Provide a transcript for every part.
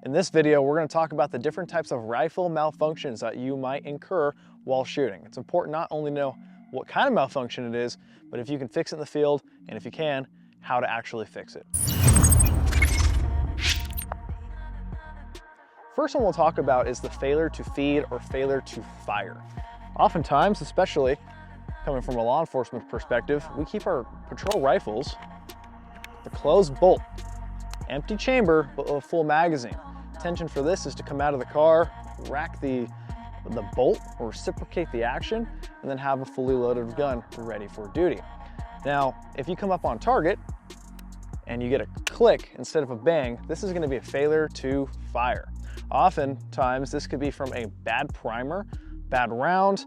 In this video, we're going to talk about the different types of rifle malfunctions that you might incur while shooting. It's important not only to know what kind of malfunction it is, but if you can fix it in the field, and if you can, how to actually fix it. First one we'll talk about is the failure to feed or failure to fire. Oftentimes, especially coming from a law enforcement perspective, we keep our patrol rifles the closed bolt, empty chamber, but with a full magazine. Intention for this is to come out of the car, rack the bolt or reciprocate the action, and then have a fully loaded gun ready for duty. Now, if you come up on target and you get a click instead of a bang, this is going to be a failure to fire. Oftentimes, this could be from a bad primer, bad round,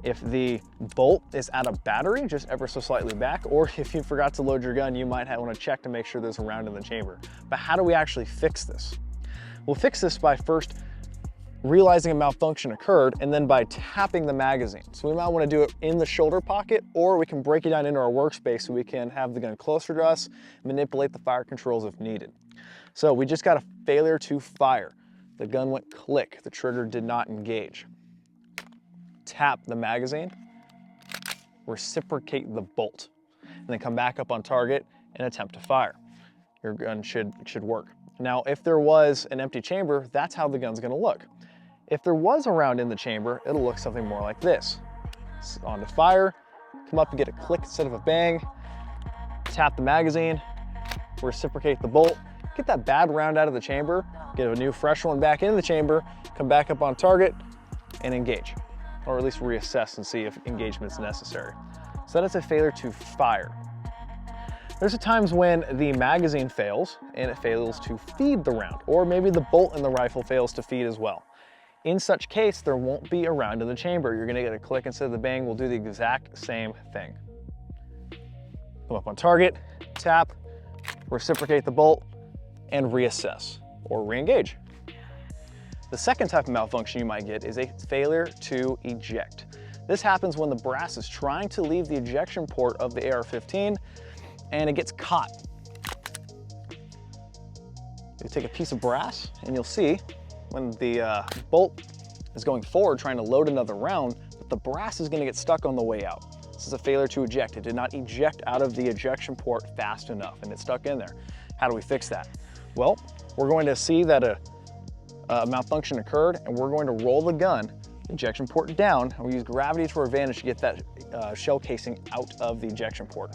if the bolt is out of battery, just ever so slightly back, or if you forgot to load your gun, you might want to check to make sure there's a round in the chamber. But how do we actually fix this? We'll fix this by first realizing a malfunction occurred and then by tapping the magazine. So we might want to do it in the shoulder pocket, or we can break it down into our workspace so we can have the gun closer to us, manipulate the fire controls if needed. So we just got a failure to fire. The gun went click, the trigger did not engage. Tap the magazine, reciprocate the bolt, and then come back up on target and attempt to fire. Your gun should work. Now, if there was an empty chamber, that's how the gun's gonna look. If there was a round in the chamber, it'll look something more like this. It's on to fire, come up and get a click instead of a bang, tap the magazine, reciprocate the bolt, get that bad round out of the chamber, get a new fresh one back into the chamber, come back up on target and engage, or at least reassess and see if engagement's necessary. So that is a failure to fire. There's times when the magazine fails and it fails to feed the round, or maybe the bolt in the rifle fails to feed as well. In such case, there won't be a round in the chamber. You're gonna get a click instead of the bang. We'll do the exact same thing. Come up on target, tap, reciprocate the bolt, and reassess or re-engage. The second type of malfunction you might get is a failure to eject. This happens when the brass is trying to leave the ejection port of the AR-15 and it gets caught. You take a piece of brass and you'll see when the bolt is going forward trying to load another round, that the brass is going to get stuck on the way out. This is a failure to eject. It did not eject out of the ejection port fast enough and it's stuck in there. How do we fix that? Well, we're going to see that a malfunction occurred and we're going to roll the gun, ejection port down, and we use gravity to our advantage to get that shell casing out of the ejection port.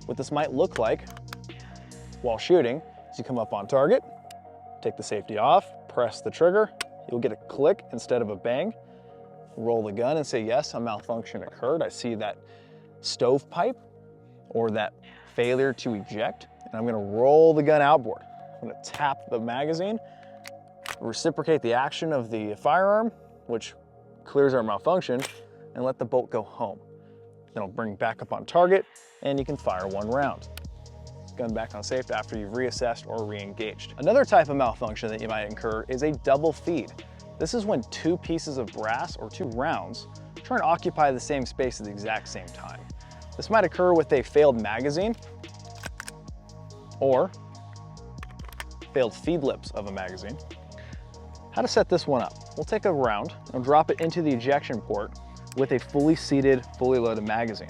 What this might look like while shooting is you come up on target, take the safety off, press the trigger, you'll get a click instead of a bang, roll the gun and say, yes, a malfunction occurred. I see that stovepipe or that failure to eject, and I'm gonna roll the gun outboard. I'm gonna tap the magazine, reciprocate the action of the firearm, which clears our malfunction, and let the bolt go home. Then I'll bring back up on target and you can fire one round. Gun back on safe after you've reassessed or re-engaged. Another type of malfunction that you might incur is a double feed. This is when two pieces of brass or two rounds try to occupy the same space at the exact same time. This might occur with a failed magazine or failed feed lips of a magazine. How to set this one up? We'll take a round and drop it into the ejection port with a fully seated, fully loaded magazine.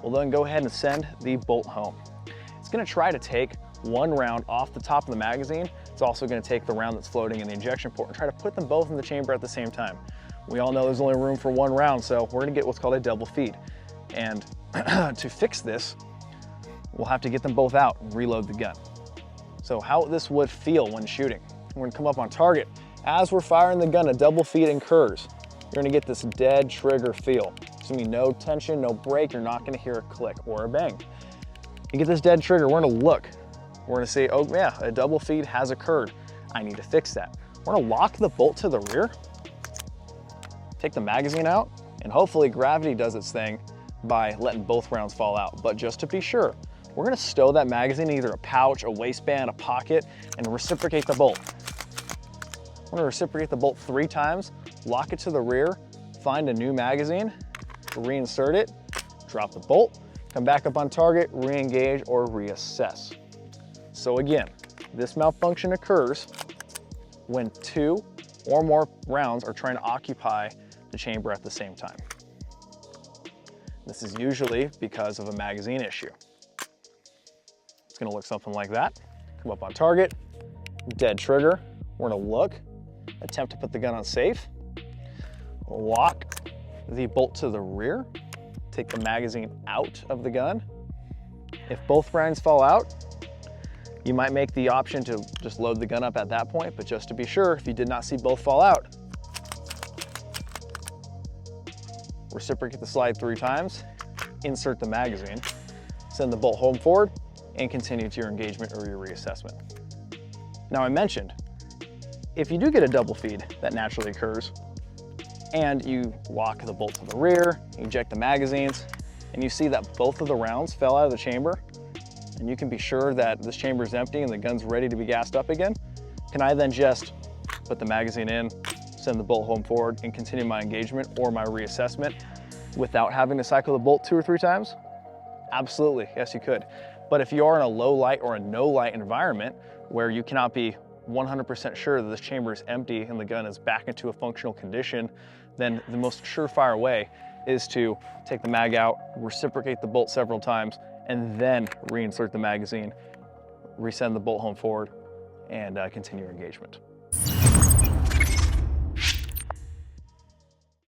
We'll then go ahead and send the bolt home. It's gonna try to take one round off the top of the magazine. It's also gonna take the round that's floating in the ejection port and try to put them both in the chamber at the same time. We all know there's only room for one round, so we're gonna get what's called a double feed. And to fix this, we'll have to get them both out and reload the gun. So how this would feel when shooting. We're gonna come up on target. As we're firing the gun, a double feed incurs. You're gonna get this dead trigger feel. It's gonna be no tension, no break. You're not gonna hear a click or a bang. You get this dead trigger, we're gonna look. We're gonna say, oh yeah, a double feed has occurred. I need to fix that. We're gonna lock the bolt to the rear, take the magazine out, and hopefully gravity does its thing by letting both rounds fall out. But just to be sure, we're gonna stow that magazine in either a pouch, a waistband, a pocket, and reciprocate the bolt. We're gonna reciprocate the bolt 3 times, lock it to the rear, find a new magazine, reinsert it, drop the bolt, come back up on target, re-engage or reassess. So again, this malfunction occurs when 2 or more rounds are trying to occupy the chamber at the same time. This is usually because of a magazine issue. It's gonna look something like that. Come up on target, dead trigger. We're gonna look, attempt to put the gun on safe, lock the bolt to the rear, take the magazine out of the gun. If both rounds fall out, you might make the option to just load the gun up at that point, but just to be sure, if you did not see both fall out, reciprocate the slide 3 times, insert the magazine, send the bolt home forward, and continue to your engagement or your reassessment. Now I mentioned, if you do get a double feed that naturally occurs, and you lock the bolt to the rear, eject the magazines, and you see that both of the rounds fell out of the chamber, and you can be sure that this chamber is empty and the gun's ready to be gassed up again, can I then just put the magazine in, send the bolt home forward, and continue my engagement or my reassessment without having to cycle the bolt 2 or 3 times? Absolutely, yes you could. But if you are in a low light or a no light environment where you cannot be 100% sure that this chamber is empty and the gun is back into a functional condition, then the most surefire way is to take the mag out, reciprocate the bolt several times, and then reinsert the magazine, resend the bolt home forward, and continue your engagement.